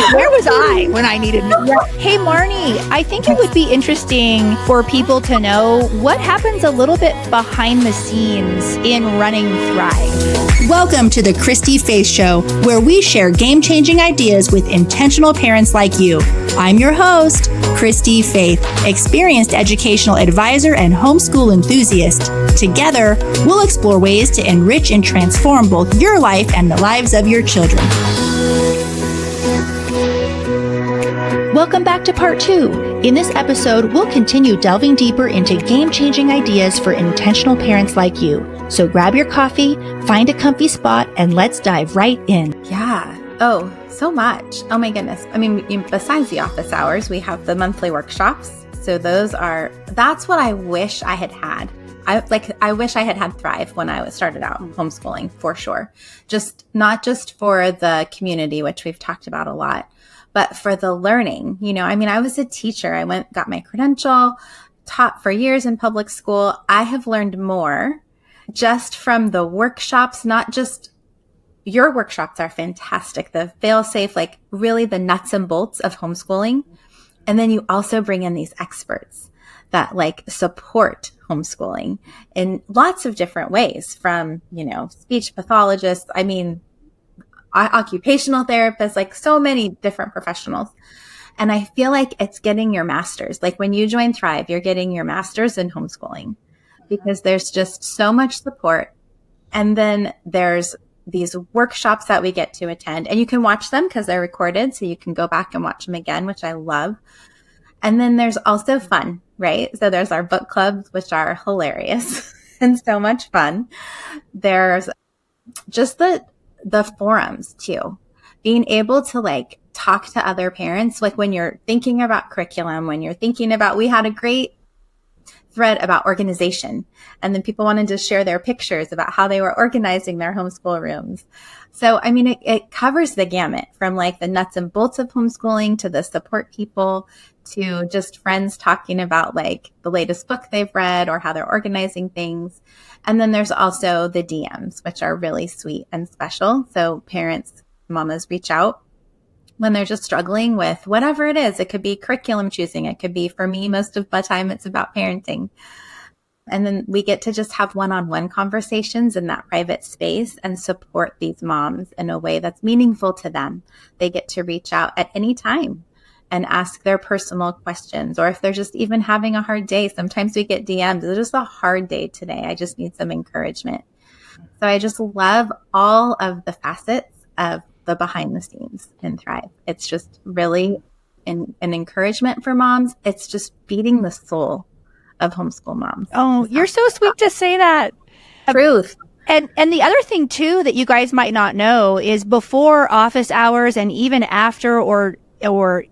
Where was I when I needed milk? Hey, Marni, I think it would be interesting for people to know what happens a little bit behind the scenes in running Thrive. Welcome to the Christy Faith Show, where we share game-changing ideas with intentional parents like you. I'm your host, Christy Faith, experienced educational advisor and homeschool enthusiast. Together, we'll explore ways to enrich and transform both your life and the lives of your children. Welcome back to part 2. In this episode, we'll continue delving deeper into game-changing ideas for intentional parents like you. So grab your coffee, find a comfy spot, and let's dive right in. Yeah. Oh, so much. Oh my goodness. I mean, besides the office hours, we have the monthly workshops. So that's what I wish I had had. I wish I had had Thrive when I started out homeschooling, for sure. Not just for the community, which we've talked about a lot, but for the learning. I was a teacher. I got my credential, taught for years in public school. I have learned more just from the workshops, not just your workshops are fantastic. The fail-safe, really the nuts and bolts of homeschooling. And then you also bring in these experts that support homeschooling in lots of different ways, from, speech pathologists, occupational therapists, so many different professionals. And I feel like it's getting your master's. When you join Thrive, you're getting your master's in homeschooling because there's just so much support. And then there's these workshops that we get to attend, and you can watch them because they're recorded. So you can go back and watch them again, which I love. And then there's also fun, right? So there's our book clubs, which are hilarious and so much fun. There's just the forums too, being able to talk to other parents. When you're thinking about curriculum, when you're thinking about, we had a great thread about organization, and then people wanted to share their pictures about how they were organizing their homeschool rooms. So, it covers the gamut from the nuts and bolts of homeschooling to the support people to just friends talking about the latest book they've read or how they're organizing things. And then there's also the DMs, which are really sweet and special. So parents, mamas reach out when they're just struggling with whatever it is. It could be curriculum choosing. It could be, for me, most of the time, it's about parenting. And then we get to just have one-on-one conversations in that private space and support these moms in a way that's meaningful to them. They get to reach out at any time and ask their personal questions. Or if they're just even having a hard day, sometimes we get DMs. It's just a hard day today. I just need some encouragement. So I just love all of the facets of the behind the scenes in Thrive. It's just really an encouragement for moms. It's just feeding the soul of homeschool moms. Oh, you're so sweet to say that. Truth. And the other thing too that you guys might not know is before office hours and even after or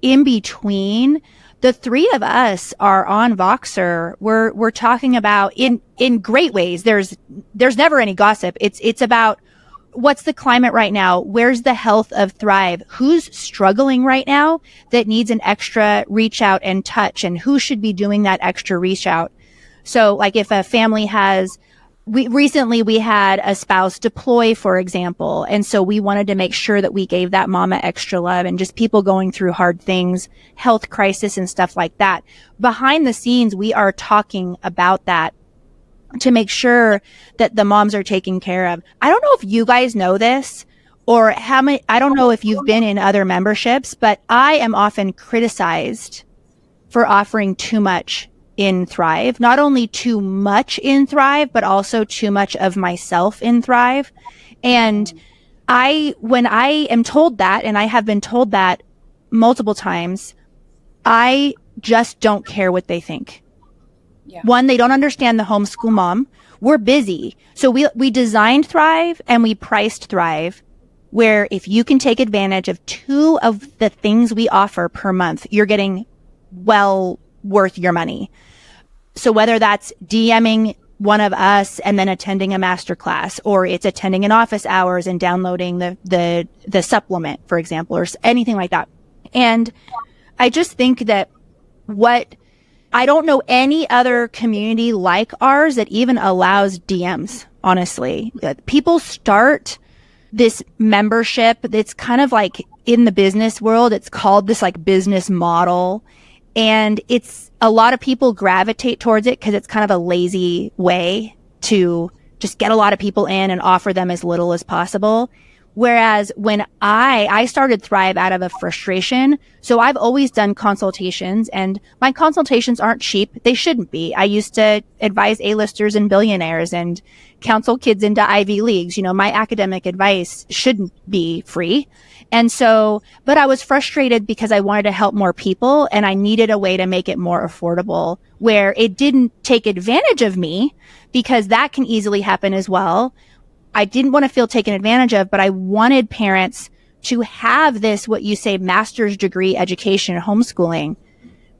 in between, the three of us are on Voxer. We're talking about in great ways. There's never any gossip. It's about what's the climate right now? Where's the health of Thrive? Who's struggling right now that needs an extra reach out and touch, and who should be doing that extra reach out? So if a family we had a spouse deploy, for example. And so we wanted to make sure that we gave that mama extra love, and just people going through hard things, health crisis and stuff like that. Behind the scenes, we are talking about that to make sure that the moms are taken care of. I don't know if you guys know this or I don't know if you've been in other memberships, but I am often criticized for offering too much in Thrive. Not only too much in Thrive, but also too much of myself in Thrive. And when I am told that, and I have been told that multiple times, I just don't care what they think. Yeah. One, they don't understand the homeschool mom. We're busy. So we designed Thrive and we priced Thrive, where if you can take advantage of 2 of the things we offer per month, you're getting well worth your money. So whether that's DMing one of us and then attending a masterclass, or it's attending an office hours and downloading the supplement, for example, or anything like that. And I just think that I don't know any other community like ours that even allows DMs, honestly. People start this membership that's kind of in the business world, it's called this like business model. And it's a lot of people gravitate towards it because it's kind of a lazy way to just get a lot of people in and offer them as little as possible. Whereas when I started Thrive out of a frustration, so I've always done consultations, and my consultations aren't cheap. They shouldn't be. I used to advise A-listers and billionaires and counsel kids into Ivy Leagues. You know, my academic advice shouldn't be free. And so, but I was frustrated because I wanted to help more people, and I needed a way to make it more affordable where it didn't take advantage of me, because that can easily happen as well. I didn't want to feel taken advantage of, but I wanted parents to have this, what you say, master's degree education in homeschooling,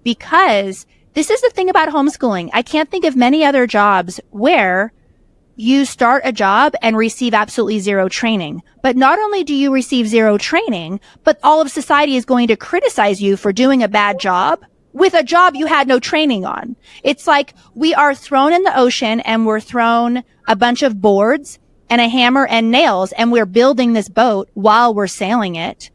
because this is the thing about homeschooling. I can't think of many other jobs where you start a job and receive absolutely zero training. But not only do you receive zero training, but all of society is going to criticize you for doing a bad job with a job you had no training on. It's like we are thrown in the ocean and we're thrown a bunch of boards and a hammer and nails, and we're building this boat while we're sailing it.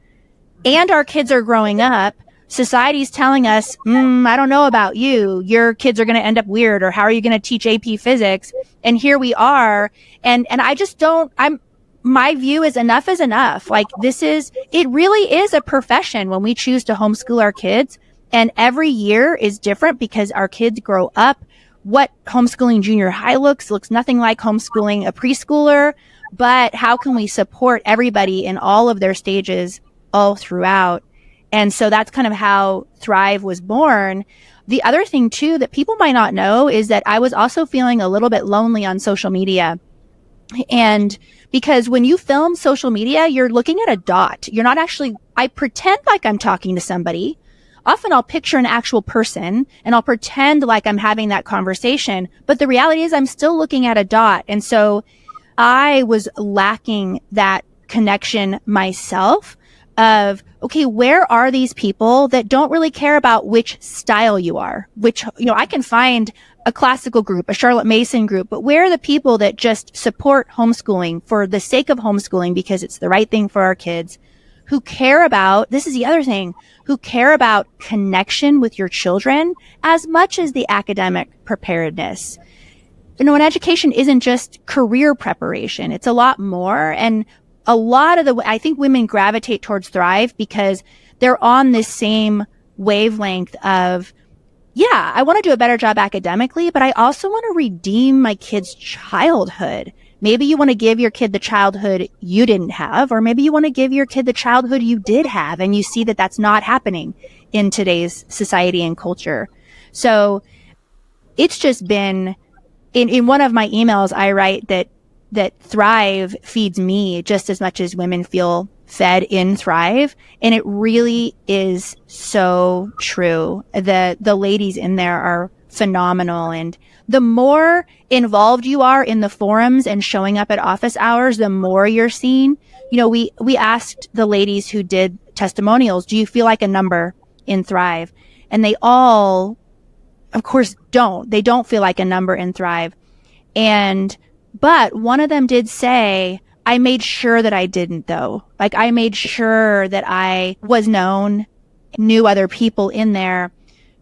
And our kids are growing up. Society's telling us, I don't know about you. Your kids are going to end up weird, or how are you going to teach AP physics? And here we are. And I just don't, my view is enough is enough. Like it really is a profession when we choose to homeschool our kids. And every year is different because our kids grow up. What homeschooling junior high looks nothing like homeschooling a preschooler, but how can we support everybody in all of their stages all throughout? And so that's kind of how Thrive was born. The other thing too that people might not know is that I was also feeling a little bit lonely on social media. And because when you film social media, you're looking at a dot. You're not actually, I pretend like I'm talking to somebody. Often I'll picture an actual person and I'll pretend like I'm having that conversation. But the reality is I'm still looking at a dot. And so I was lacking that connection myself of, okay, where are these people that don't really care about which style you are? Which, I can find a classical group, a Charlotte Mason group, but where are the people that just support homeschooling for the sake of homeschooling because it's the right thing for our kids? Who care about, this is the other thing, who care about connection with your children as much as the academic preparedness. And education isn't just career preparation. It's a lot more. And a lot of I think women gravitate towards Thrive because they're on this same wavelength of, yeah, I want to do a better job academically, but I also want to redeem my kid's childhood. Maybe you want to give your kid the childhood you didn't have, or maybe you want to give your kid the childhood you did have, and you see that that's not happening in today's society and culture. So it's just been, in one of my emails, I write that Thrive feeds me just as much as women feel fed in Thrive. And it really is so true. The ladies in there are phenomenal. And the more involved you are in the forums and showing up at office hours, the more you're seen. We asked the ladies who did testimonials, do you feel like a number in Thrive? And they all, of course, don't. They don't feel like a number in Thrive. But one of them did say, I made sure that I didn't, though. Like, I made sure that I was known, knew other people in there,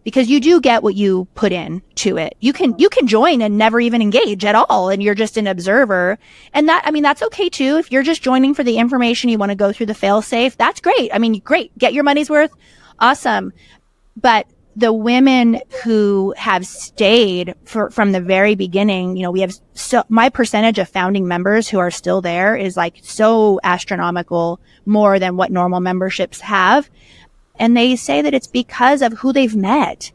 because you do get what you put in to it. You can join and never even engage at all, and you're just an observer. And that's okay too. If you're just joining for the information, you want to go through the fail safe, that's great. Great. Get your money's worth. Awesome. But the women who have stayed from the very beginning, we have my percentage of founding members who are still there is like so astronomical, more than what normal memberships have. And they say that it's because of who they've met.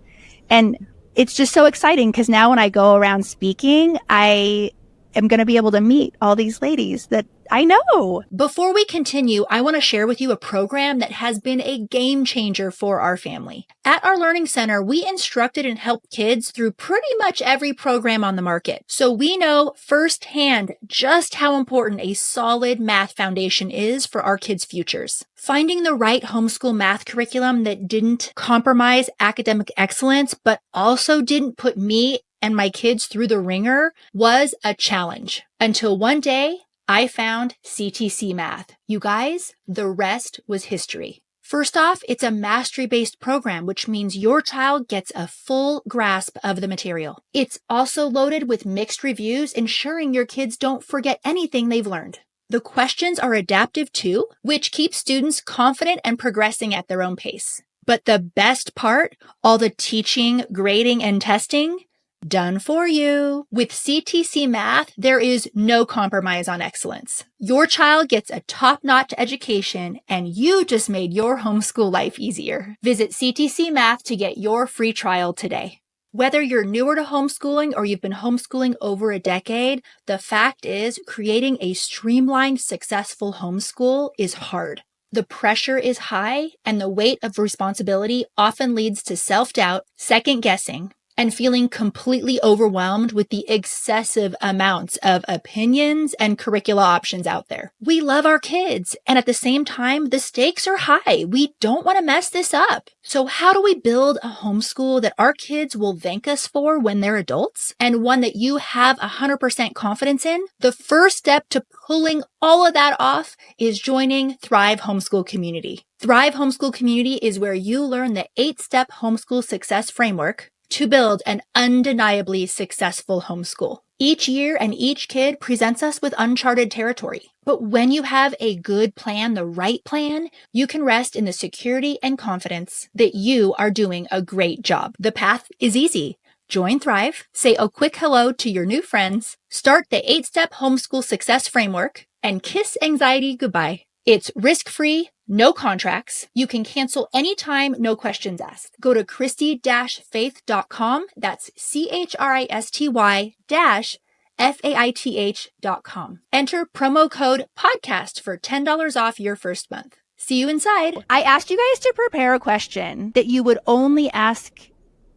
And it's just so exciting because now when I go around speaking, I am going to be able to meet all these ladies that I know. Before we continue, I want to share with you a program that has been a game changer for our family. At our Learning Center, we instructed and helped kids through pretty much every program on the market. So we know firsthand just how important a solid math foundation is for our kids' futures. Finding the right homeschool math curriculum that didn't compromise academic excellence, but also didn't put me and my kids through the ringer was a challenge. Until one day, I found CTC Math. You guys, the rest was history. First off, it's a mastery-based program, which means your child gets a full grasp of the material. It's also loaded with mixed reviews, ensuring your kids don't forget anything they've learned. The questions are adaptive too, which keeps students confident and progressing at their own pace. But the best part, all the teaching, grading, and testing, done for you. With CTC Math, there is no compromise on excellence. Your child gets a top-notch education, and you just made your homeschool life easier. Visit CTC Math to get your free trial today. Whether you're newer to homeschooling or you've been homeschooling over a decade, the fact is creating a streamlined, successful homeschool is hard. The pressure is high, and the weight of responsibility often leads to self-doubt, second-guessing, and feeling completely overwhelmed with the excessive amounts of opinions and curricula options out there. We love our kids, and at the same time, the stakes are high. We don't want to mess this up. So how do we build a homeschool that our kids will thank us for when they're adults, and one that you have 100% confidence in? The first step to pulling all of that off is joining Thrive Homeschool Community. Thrive Homeschool Community is where you learn the 8-step homeschool success framework to build an undeniably successful homeschool. Each year and each kid presents us with uncharted territory. But when you have a good plan, the right plan, you can rest in the security and confidence that you are doing a great job. The path is easy. Join Thrive, say a quick hello to your new friends, start the 8-step homeschool success framework, and kiss anxiety goodbye. It's risk-free, no contracts. You can cancel anytime, no questions asked. Go to christy-faith.com. That's CHRISTY-FAITH.com. Enter promo code podcast for $10 off your first month. See you inside. I asked you guys to prepare a question that you would only ask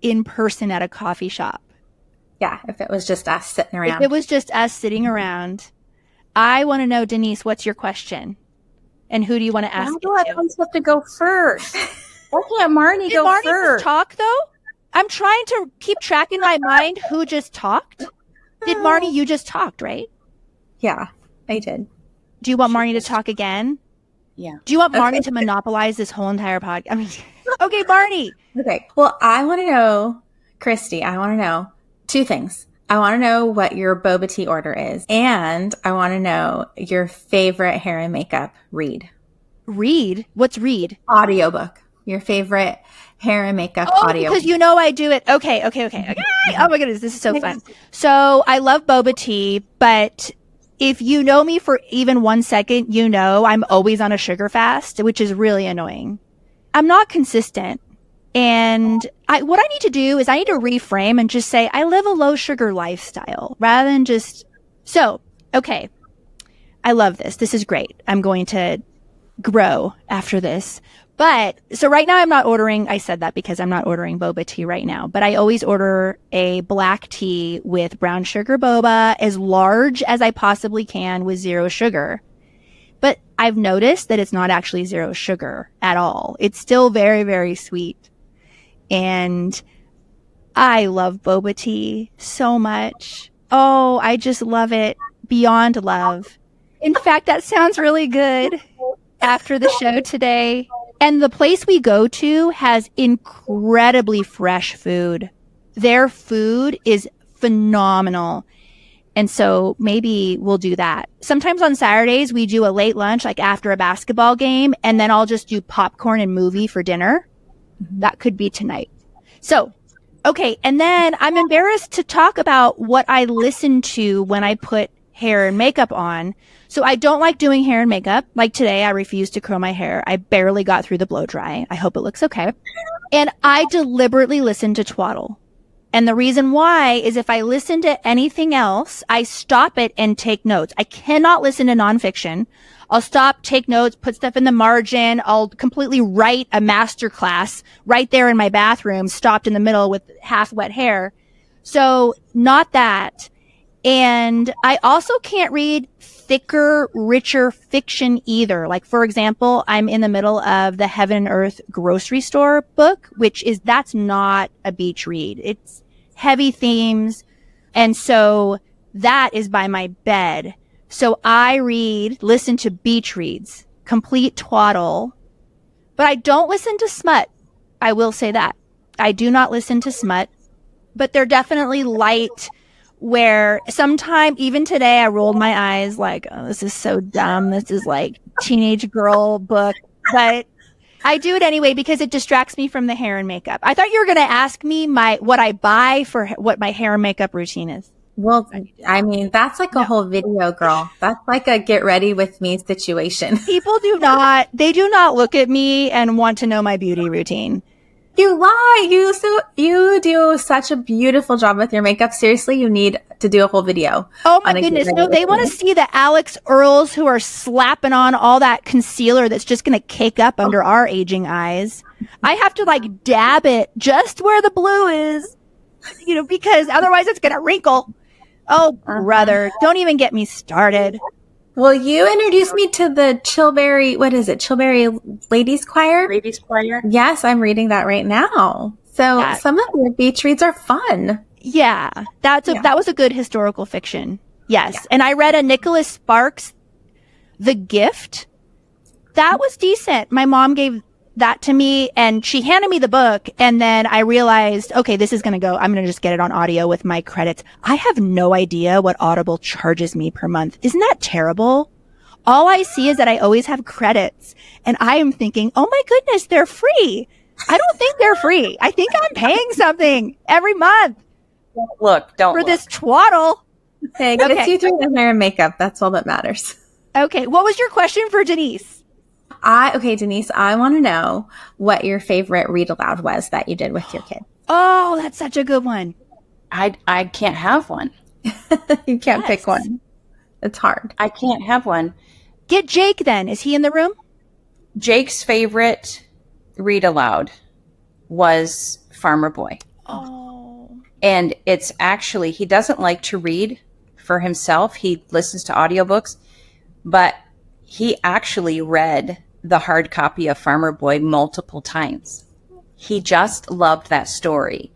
in person at a coffee shop. Yeah, if it was just us sitting around. If it was just us sitting around. I want to know, Denise, what's your question? And who do you want to ask? Why do I always have to go first? Why can't Marni go Marni first? Just talk though? I'm trying to keep track in my mind who just talked. Did Marni, you just talked, right? Yeah, I did. Do you want Marni to talk again? Yeah. Do you want Marni to monopolize this whole entire podcast? I mean, okay, Marni. Okay. Well, I want to know, Christy, I want to know 2 things. I want to know what your boba tea order is, and I want to know your favorite hair and makeup read. Read? What's read? Audiobook. Your favorite hair and makeup audio. Because you know I do it. Okay. Oh my goodness, this is so fun. So I love boba tea, but if you know me for even 1 second, you know I'm always on a sugar fast, which is really annoying. I'm not consistent. And what I need to do is I need to reframe and just say, I live a low sugar lifestyle rather than just, okay. I love this. This is great. I'm going to grow after this. But so right now I'm not ordering, I said that because I'm not ordering boba tea right now, but I always order a black tea with brown sugar boba as large as I possibly can with 0 sugar. But I've noticed that it's not actually 0 sugar at all. It's still very, very sweet. And I love boba tea so much. Oh, I just love it beyond love. In fact, that sounds really good after the show today. And the place we go to has incredibly fresh food. Their food is phenomenal. And so maybe we'll do that. Sometimes on Saturdays, we do a late lunch, like after a basketball game, and then I'll just do popcorn and movie for dinner. That could be tonight. So, okay. And then I'm embarrassed to talk about what I listen to when I put hair and makeup on. So I don't like doing hair and makeup. Like today, I refused to curl my hair. I barely got through the blow dry. I hope it looks okay. And I deliberately listen to twaddle. And the reason why is if I listen to anything else, I stop it and take notes. I cannot listen to nonfiction. I'll stop, take notes, put stuff in the margin. I'll completely write a master class right there in my bathroom, stopped in the middle with half wet hair. So not that. And I also can't read thicker, richer fiction either. Like, for example, I'm in the middle of the Heaven and Earth grocery store book, that's not a beach read. It's heavy themes. And so that is by my bed. So I listen to beach reads, complete twaddle, but I don't listen to smut. I will say that. I do not listen to smut, but they're definitely light where sometime, even today, I rolled my eyes like, oh, this is so dumb. This is like teenage girl book, but I do it anyway because it distracts me from the hair and makeup. I thought you were going to ask me what I buy for what my hair and makeup routine is. Well, I mean, that's like a whole video, girl. That's like a get ready with me situation. People do not look at me and want to know my beauty routine. You lie. You do such a beautiful job with your makeup. Seriously, you need to do a whole video. Oh my goodness. No, they want to see the Alex Earls who are slapping on all that concealer that's just going to cake up under our aging eyes. I have to like dab it just where the blue is, because otherwise it's going to wrinkle. Oh, brother, don't even get me started. Well, you introduced me to the Chilbury, what is it? Chilbury Ladies Choir? Ladies Choir. Yes, I'm reading that right now. So some of your beach reads are fun. Yeah, that was a good historical fiction. Yes. Yeah. And I read a Nicholas Sparks, The Gift. That was decent. My mom gave that to me and she handed me the book. And then I realized, okay, this is going to go. I'm going to just get it on audio with my credits. I have no idea what Audible charges me per month. Isn't that terrible? All I see is that I always have credits and I am thinking, oh my goodness, they're free. I don't think they're free. I think I'm paying something every month. Don't look. This twaddle. Hey, gets you through the hair and makeup. That's all that matters. Okay. What was your question for Denise? Denise, I want to know what your favorite read aloud was that you did with your kid. Oh, that's such a good one. I can't have one. You can't pick one. It's hard. I can't have one. Get Jake then. Is he in the room? Jake's favorite read aloud was Farmer Boy. Oh. And it's actually, he doesn't like to read for himself. He listens to audiobooks, but he actually read the hard copy of Farmer Boy multiple times. He just loved that story.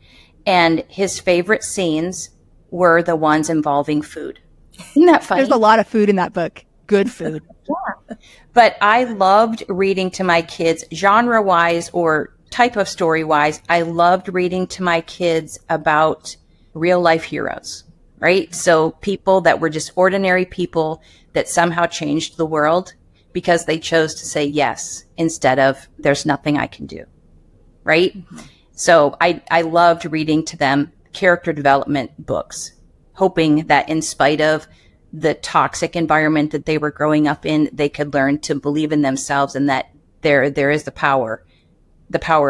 And his favorite scenes were the ones involving food. Isn't that funny? There's a lot of food in that book. Good food. Yeah. But I loved reading to my kids, genre-wise or type of story-wise. I loved reading to my kids about real-life heroes, right? So people that were just ordinary people that somehow changed the world because they chose to say yes instead of there's nothing I can do, right? Mm-hmm. So I loved reading to them character development books, hoping that in spite of the toxic environment that they were growing up in, they could learn to believe in themselves and that there is the power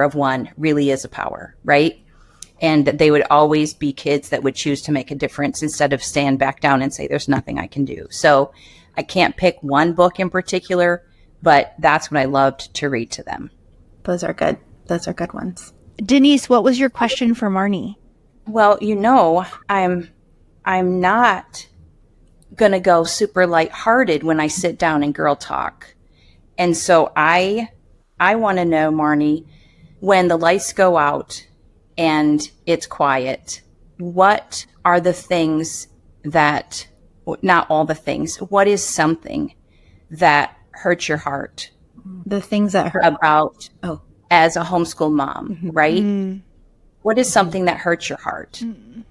of one really is a power, right? And that they would always be kids that would choose to make a difference instead of stand back down and say, there's nothing I can do. So I can't pick one book in particular, but that's what I loved to read to them. Those are good. Those are good ones. Denise, what was your question for Marni? Well, I'm not going to go super lighthearted when I sit down and girl talk. And so I want to know, Marni, when the lights go out and it's quiet, what are the things that, not all the things, what is something that hurts your heart? The things that hurt about as a homeschool mom, right? Mm. What is something that hurts your heart? And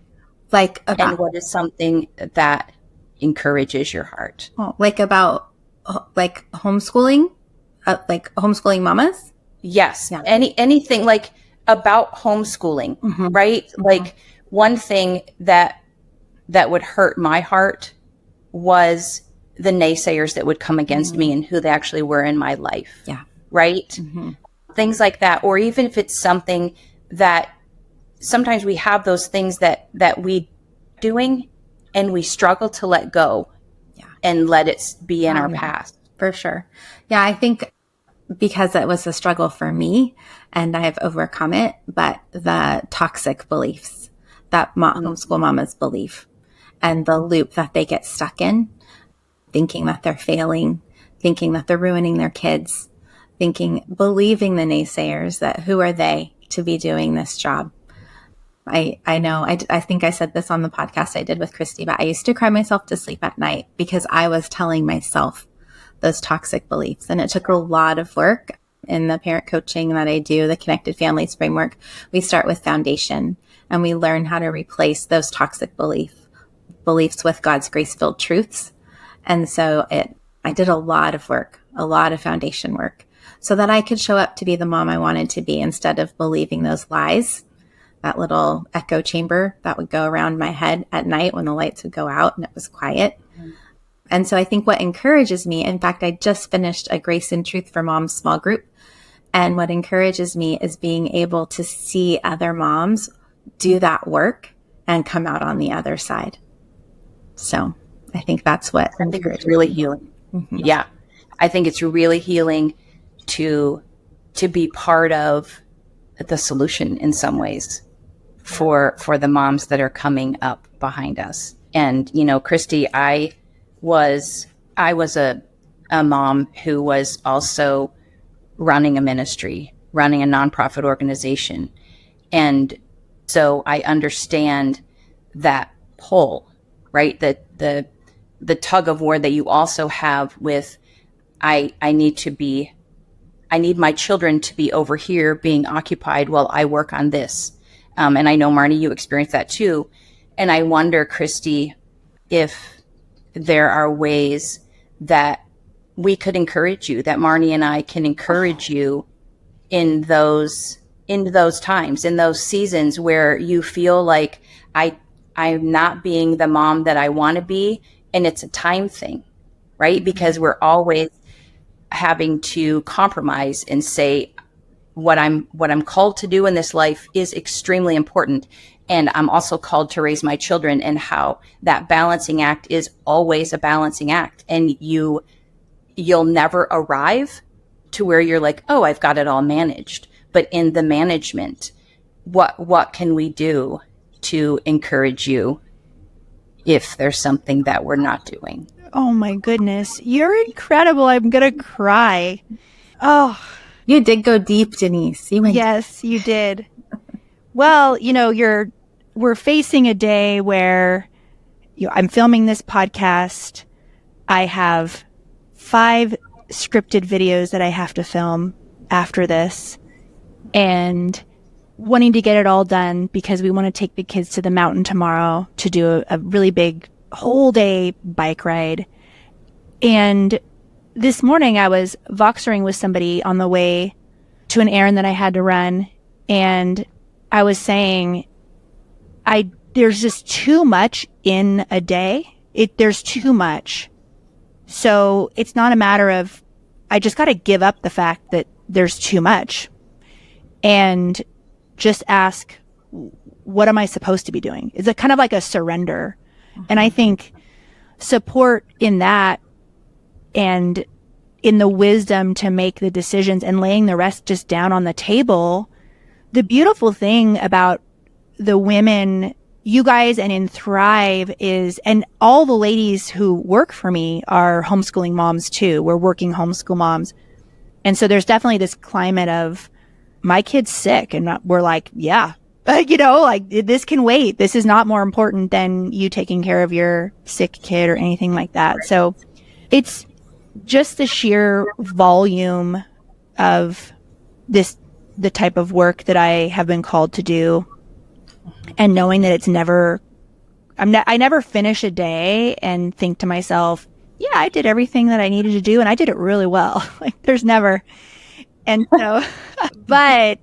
what is something that encourages your heart? About homeschooling? Like homeschooling mamas? Yes. Yeah. Anything like about homeschooling, right? Mm-hmm. Like one thing that would hurt my heart was the naysayers that would come against me and who they actually were in my life. Yeah. Right? Mm-hmm. Things like that. Or even if it's something that sometimes we have those things that we doing and we struggle to let go and let it be in our past. For sure. Yeah. I think because it was a struggle for me and I have overcome it, but the toxic beliefs that homeschool mamas believe and the loop that they get stuck in, thinking that they're failing, thinking that they're ruining their kids, believing the naysayers that who are they to be doing this job? I know. I think I said this on the podcast I did with Christy, but I used to cry myself to sleep at night because I was telling myself those toxic beliefs. And it took a lot of work. In the parent coaching that I do, the Connected Families framework, we start with foundation and we learn how to replace those toxic beliefs with God's grace-filled truths. And so I did a lot of work, a lot of foundation work, so that I could show up to be the mom I wanted to be instead of believing those lies, that little echo chamber that would go around my head at night when the lights would go out and it was quiet. And so I think what encourages me, in fact, I just finished a Grace and Truth for Moms small group. And what encourages me is being able to see other moms do that work and come out on the other side. So I think that's what I think it's really healing. Mm-hmm. Yeah. I think it's really healing to be part of the solution in some ways for the moms that are coming up behind us. And, you know, Christy, I was a mom who was also running a ministry, running a nonprofit organization. And so I understand that pull, right? The tug of war that you also have with, I need my children to be over here being occupied while I work on this. And I know, Marni, you experienced that too. And I wonder, Christy, if there are ways that we could encourage you, that Marni and I can encourage you in those times, in those seasons where you feel like I'm not being the mom that I want to be. And it's a time thing, right? Because we're always having to compromise and say, what I'm called to do in this life is extremely important. And I'm also called to raise my children, and how that balancing act is always a balancing act. And you'll never arrive to where you're like, oh, I've got it all managed. But in the management, what can we do to encourage you if there's something that we're not doing? Oh my goodness. You're incredible. I'm going to cry. Oh, you did go deep, Denise. Yes, you did. Well, you know, we're facing a day where I'm filming this podcast. I have 5 scripted videos that I have to film after this, and wanting to get it all done because we want to take the kids to the mountain tomorrow to do a really big whole day bike ride. And this morning I was voxering with somebody on the way to an errand that I had to run, and I was saying, there's just too much in a day. There's too much. So it's not a matter of, I just got to give up the fact that there's too much and just ask, what am I supposed to be doing? It's kind of like a surrender. Mm-hmm. And I think support in that and in the wisdom to make the decisions and laying the rest just down on the table. The beautiful thing about the women, you guys, and in Thrive is, and all the ladies who work for me are homeschooling moms too. We're working homeschool moms. And so there's definitely this climate of, my kid's sick. And we're like, yeah, you know, like this can wait. This is not more important than you taking care of your sick kid or anything like that. Right. So it's just the sheer volume of the type of work that I have been called to do, and knowing that it's never, I never finish a day and think to myself, yeah, I did everything that I needed to do and I did it really well. Like there's never. And so, but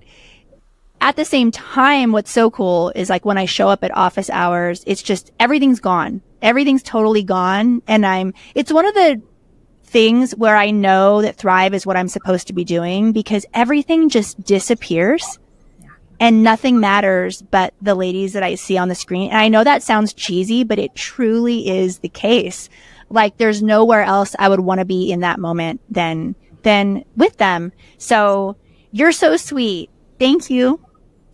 at the same time, what's so cool is like when I show up at office hours, it's just, everything's gone. Everything's totally gone. And it's one of the things where I know that Thrive is what I'm supposed to be doing, because everything just disappears and nothing matters but the ladies that I see on the screen. And I know that sounds cheesy, but it truly is the case. Like there's nowhere else I would want to be in that moment than with them. So you're so sweet. Thank you.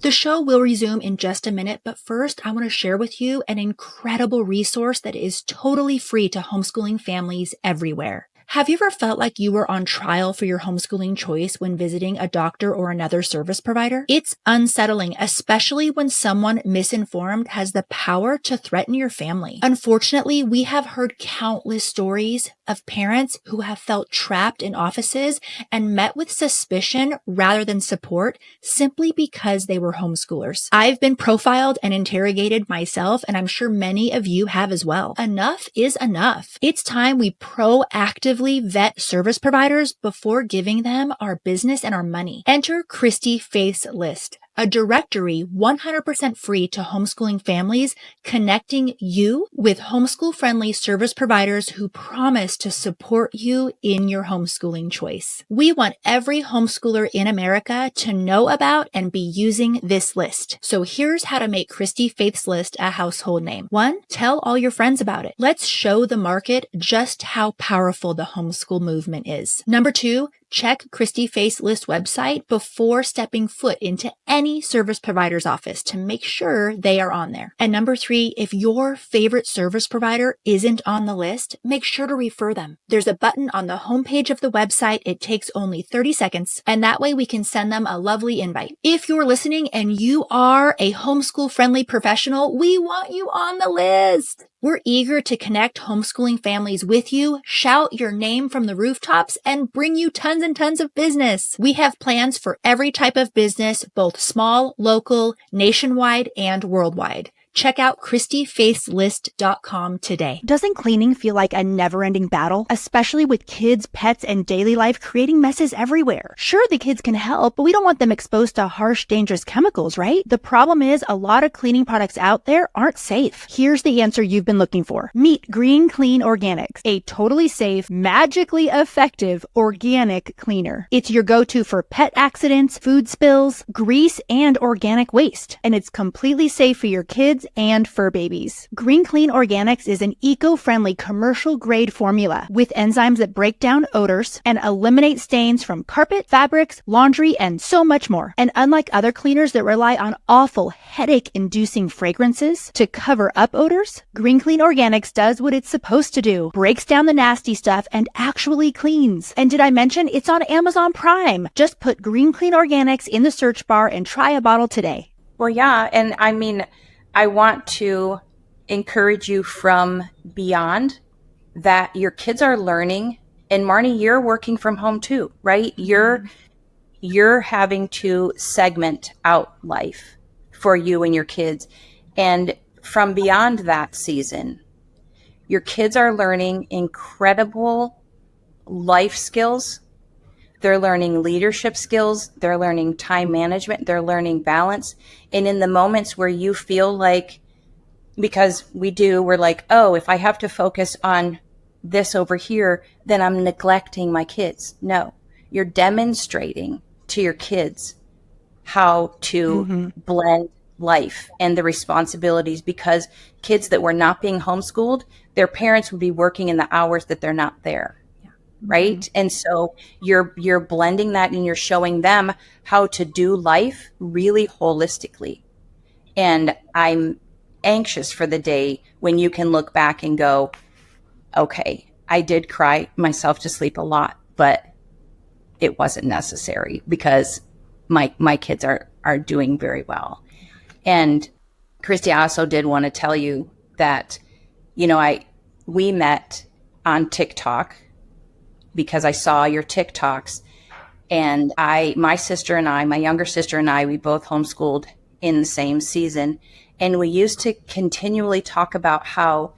The show will resume in just a minute, but first I want to share with you an incredible resource that is totally free to homeschooling families everywhere. Have you ever felt like you were on trial for your homeschooling choice when visiting a doctor or another service provider? It's unsettling, especially when someone misinformed has the power to threaten your family. Unfortunately, we have heard countless stories of parents who have felt trapped in offices and met with suspicion rather than support simply because they were homeschoolers. I've been profiled and interrogated myself, and I'm sure many of you have as well. Enough is enough. It's time we proactively vet service providers before giving them our business and our money. Enter Christy Faith's list, a directory 100% free to homeschooling families, connecting you with homeschool-friendly service providers who promise to support you in your homeschooling choice. We want every homeschooler in America to know about and be using this list. So here's how to make Christy Faith's list a household name. 1, tell all your friends about it. Let's show the market just how powerful the homeschool movement is. Number 2, check Christy Faith's list website before stepping foot into any service provider's office to make sure they are on there. And number 3, if your favorite service provider isn't on the list, make sure to refer them. There's a button on the homepage of the website. It takes only 30 seconds, and that way we can send them a lovely invite. If you're listening and you are a homeschool-friendly professional, we want you on the list. We're eager to connect homeschooling families with you, shout your name from the rooftops, and bring you tons and tons of business. We have plans for every type of business, both small, local, nationwide, and worldwide. Check out ChristyFaithsList.com today. Doesn't cleaning feel like a never-ending battle, especially with kids, pets, and daily life creating messes everywhere? Sure, the kids can help, but we don't want them exposed to harsh, dangerous chemicals, right? The problem is a lot of cleaning products out there aren't safe. Here's the answer you've been looking for. Meet Green Clean Organics, a totally safe, magically effective organic cleaner. It's your go-to for pet accidents, food spills, grease, and organic waste. And it's completely safe for your kids and fur babies. Green Clean Organics is an eco-friendly commercial-grade formula with enzymes that break down odors and eliminate stains from carpet, fabrics, laundry, and so much more. And unlike other cleaners that rely on awful, headache-inducing fragrances to cover up odors, Green Clean Organics does what it's supposed to do. Breaks down the nasty stuff and actually cleans. And did I mention it's on Amazon Prime? Just put Green Clean Organics in the search bar and try a bottle today. Well, yeah. And I mean, I want to encourage you from beyond that your kids are learning. And Marni, you're working from home too, right? You're having to segment out life for you and your kids. And from beyond that season, your kids are learning incredible life skills. They're learning leadership skills. They're learning time management. They're learning balance. And in the moments where you feel like, because we're like, oh, if I have to focus on this over here, then I'm neglecting my kids. No, you're demonstrating to your kids how to blend life and the responsibilities, because kids that were not being homeschooled, their parents would be working in the hours that they're not there. Right. Mm-hmm. And so you're blending that and you're showing them how to do life really holistically. And I'm anxious for the day when you can look back and go, okay, I did cry myself to sleep a lot, but it wasn't necessary because my kids are doing very well. And Christy, I also did want to tell you that, we met on TikTok because I saw your TikToks, and my younger sister and I, we both homeschooled in the same season. And we used to continually talk about how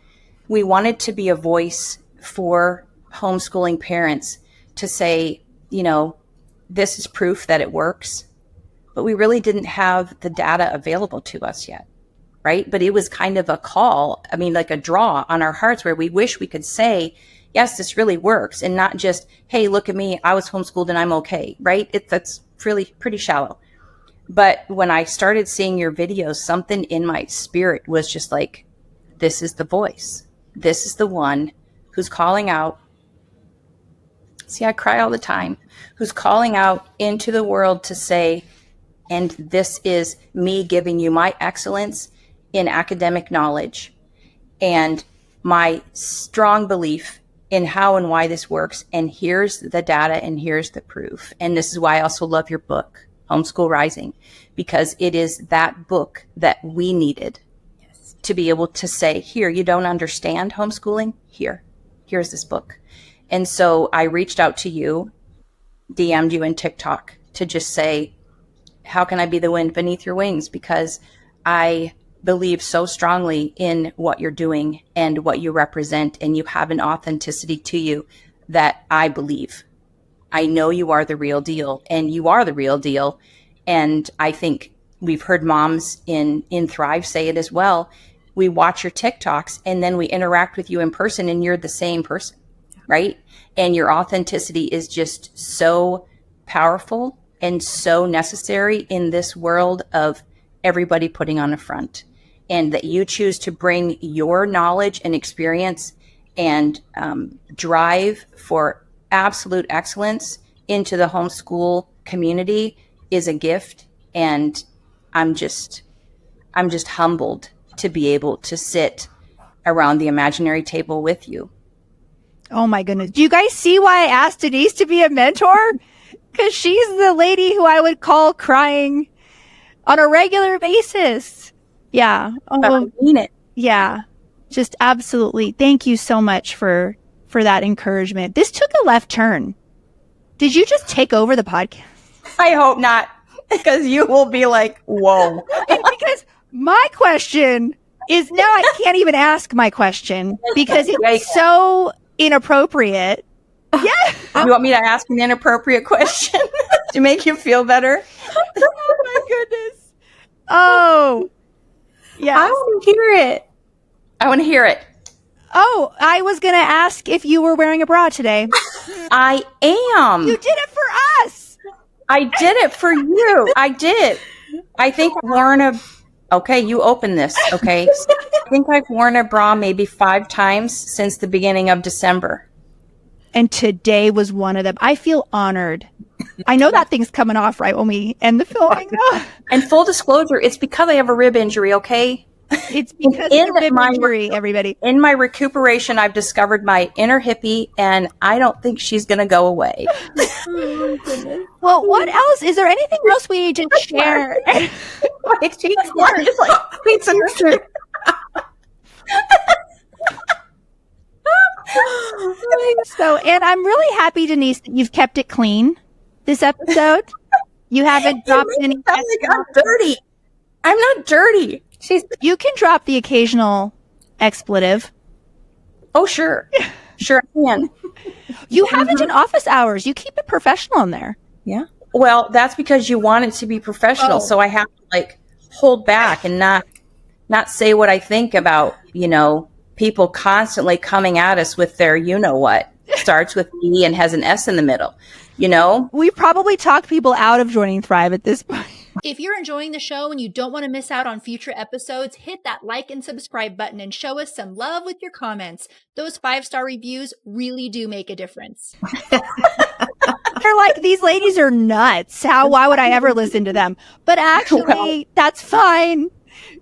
we wanted to be a voice for homeschooling parents to say, this is proof that it works, but we really didn't have the data available to us yet. Right. But it was kind of a call. I mean, like a draw on our hearts where we wish we could say, yes, this really works, and not just, hey, look at me, I was homeschooled and I'm okay, right? That's really pretty shallow. But when I started seeing your videos, something in my spirit was just like, this is the voice. This is the one who's calling out. See, I cry all the time. Who's calling out into the world to say, and this is me giving you my excellence in academic knowledge and my strong belief in how and why this works. And here's the data and here's the proof. And this is why I also love your book, Homeschool Rising, because it is that book that we needed to be able to say, here, you don't understand homeschooling? Here's this book. And so I reached out to you, DM'd you in TikTok to just say, how can I be the wind beneath your wings? Because I believe so strongly in what you're doing and what you represent, and you have an authenticity to you that I believe. I know you are the real deal, and you are the real deal. And I think we've heard moms in Thrive say it as well. We watch your TikToks and then we interact with you in person and you're the same person, right? And your authenticity is just so powerful and so necessary in this world of everybody putting on a front. And that you choose to bring your knowledge and experience and drive for absolute excellence into the homeschool community is a gift. And I'm just humbled to be able to sit around the imaginary table with you. Oh my goodness. Do you guys see why I asked Denise to be a mentor? Because she's the lady who I would call crying on a regular basis. Yeah. But I mean it. Yeah. Just absolutely. Thank you so much for that encouragement. This took a left turn. Did you just take over the podcast? I hope not, because you will be like, whoa. Because my question is now I can't even ask my question because it's so inappropriate. Yeah. You want me to ask an inappropriate question to make you feel better? Oh my goodness. Oh. Yeah. I want to hear it. I want to hear it. Oh, I was going to ask if you were wearing a bra today. I am. You did it for us. I did it for you. I did. I think I've worn okay, you open this, okay? I think I've worn a bra maybe 5 times since the beginning of December. And today was one of them. I feel honored. I know that thing's coming off right when we end the filming. And full disclosure, it's because I have a rib injury, okay? It's because of the rib injury, everybody. In my recuperation, I've discovered my inner hippie, and I don't think she's going to go away. Oh, goodness. Well, what else? Is there anything else we need to share? My cheeks are just like pizza. So, and I'm really happy, Denise, that you've kept it clean this episode. You haven't dropped any. I'm dirty. I'm not dirty. You can drop the occasional expletive. Oh, sure. Sure I can. You have it in office hours. You keep it professional in there. Yeah. Well, that's because you want it to be professional. Oh. So I have to hold back and not say what I think about, people constantly coming at us with their, what starts with E and has an S in the middle, We probably talked people out of joining Thrive at this point. If you're enjoying the show and you don't want to miss out on future episodes, hit that like and subscribe button and show us some love with your comments. Those 5-star reviews really do make a difference. They're like, these ladies are nuts. Why would I ever listen to them? But actually, that's fine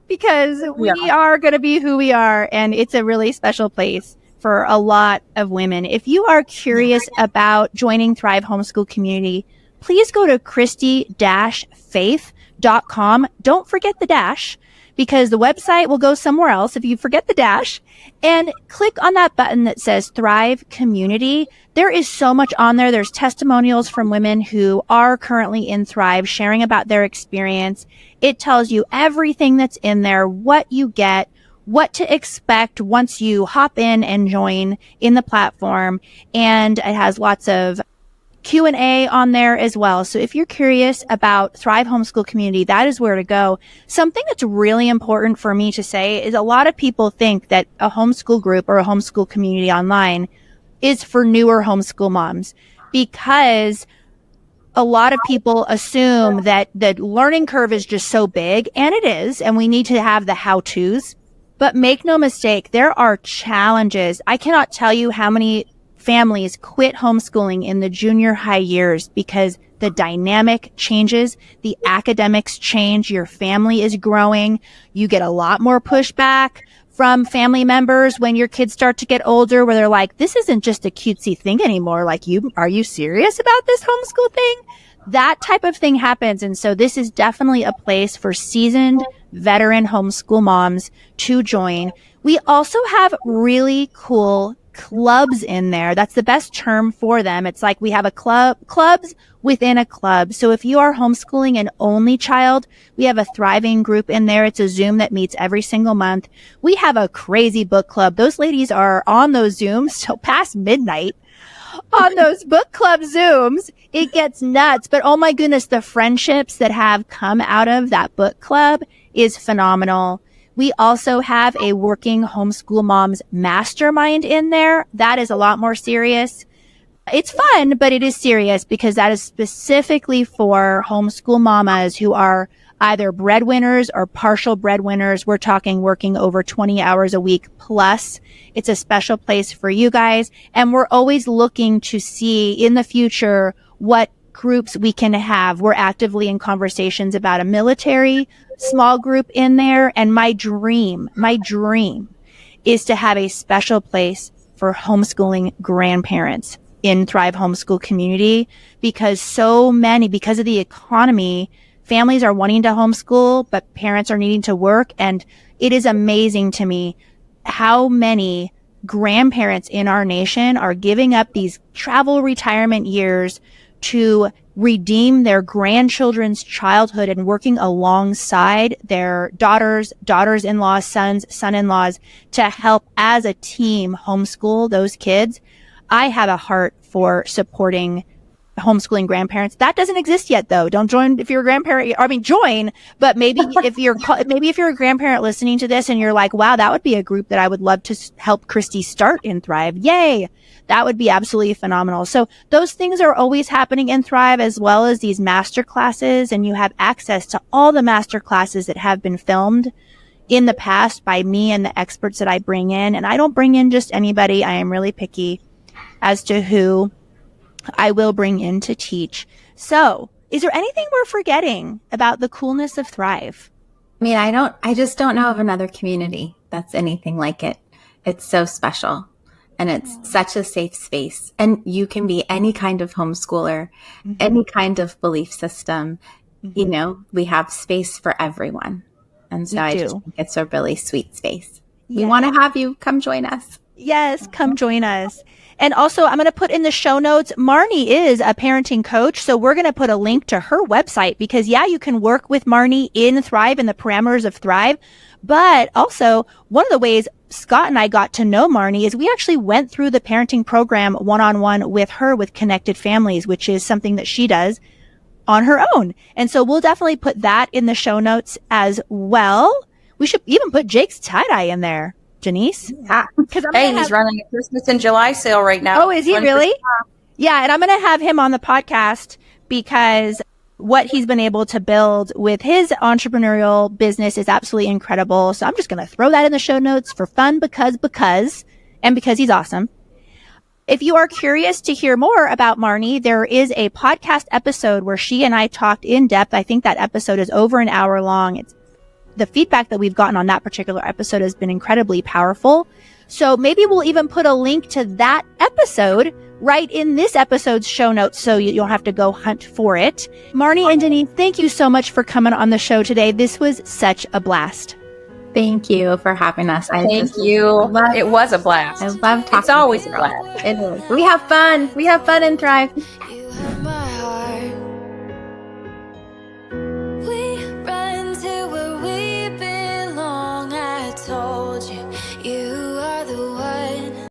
because we are going to be who we are. And it's a really special place for a lot of women. If you are curious about joining Thrive Homeschool Community, please go to Christy-Faith.com. Don't forget the dash because the website will go somewhere else if you forget the dash, and click on that button that says Thrive Community. There is so much on there. There's testimonials from women who are currently in Thrive sharing about their experience. It tells you everything that's in there, what you get, what to expect once you hop in and join in the platform. And it has lots of Q&A on there as well. So if you're curious about Thrive Homeschool Community, that is where to go. Something that's really important for me to say is a lot of people think that a homeschool group or a homeschool community online is for newer homeschool moms because a lot of people assume that the learning curve is just so big, and it is, and we need to have the how-tos. But make no mistake, there are challenges. I cannot tell you how many families quit homeschooling in the junior high years because the dynamic changes, the academics change, your family is growing, you get a lot more pushback from family members when your kids start to get older where they're like, this isn't just a cutesy thing anymore. Like, are you serious about this homeschool thing? That type of thing happens. And so this is definitely a place for seasoned veteran homeschool moms to join. We also have really cool clubs in there. That's the best term for them. It's like we have a clubs within a club. So if you are homeschooling an only child, we have a thriving group in there. It's a Zoom that meets every single month. We have a crazy book club. Those ladies are on those Zooms till past midnight. On those book club Zooms, it gets nuts. But oh my goodness, the friendships that have come out of that book club is phenomenal. We also have a working homeschool moms mastermind in there. That is a lot more serious. It's fun, but it is serious because that is specifically for homeschool mamas who are either breadwinners or partial breadwinners. We're talking working over 20 hours a week plus. It's a special place for you guys. And we're always looking to see in the future what groups we can have. We're actively in conversations about a military small group in there. And my dream is to have a special place for homeschooling grandparents in Thrive Homeschool Community, because because of the economy, families are wanting to homeschool, but parents are needing to work. And it is amazing to me how many grandparents in our nation are giving up these travel retirement years to redeem their grandchildren's childhood and working alongside their daughters-in-laws, sons, son-in-laws to help as a team homeschool those kids. I have a heart for supporting homeschooling grandparents. That doesn't exist yet, though. Don't join if you're a grandparent. I mean, join, but maybe if you're a grandparent listening to this and you're like, wow, that would be a group that I would love to help Christy start in Thrive. Yay. That would be absolutely phenomenal. So those things are always happening in Thrive, as well as these master classes. And you have access to all the master classes that have been filmed in the past by me and the experts that I bring in. And I don't bring in just anybody. I am really picky as to who I will bring in to teach. So is there anything we're forgetting about the coolness of Thrive? I mean, I just don't know of another community that's anything like it. It's so special and it's such a safe space, and you can be any kind of homeschooler, any kind of belief system. You know, we have space for everyone. And so I just think it's a really sweet space. We want to have you come join us. Yes, come join us. And also, I'm going to put in the show notes, Marni is a parenting coach. So we're going to put a link to her website because, you can work with Marni in Thrive, in the parameters of Thrive. But also, one of the ways Scott and I got to know Marni is we actually went through the parenting program one-on-one with her with Connected Families, which is something that she does on her own. And so we'll definitely put that in the show notes as well. We should even put Jake's tie-dye in there. Denise? Yeah. He's running a Christmas in July sale right now. Oh, is he really? Yeah. And I'm going to have him on the podcast because what he's been able to build with his entrepreneurial business is absolutely incredible. So I'm just going to throw that in the show notes for fun because he's awesome. If you are curious to hear more about Marni, there is a podcast episode where she and I talked in depth. I think that episode is over an hour long. The feedback that we've gotten on that particular episode has been incredibly powerful. So maybe we'll even put a link to that episode right in this episode's show notes so you don't have to go hunt for it. Marni and Denise, thank you so much for coming on the show today. This was such a blast. Thank you for having us. Thank you. It was a blast. I love talking. It's always a blast. It is. We have fun. We have fun in Thrive.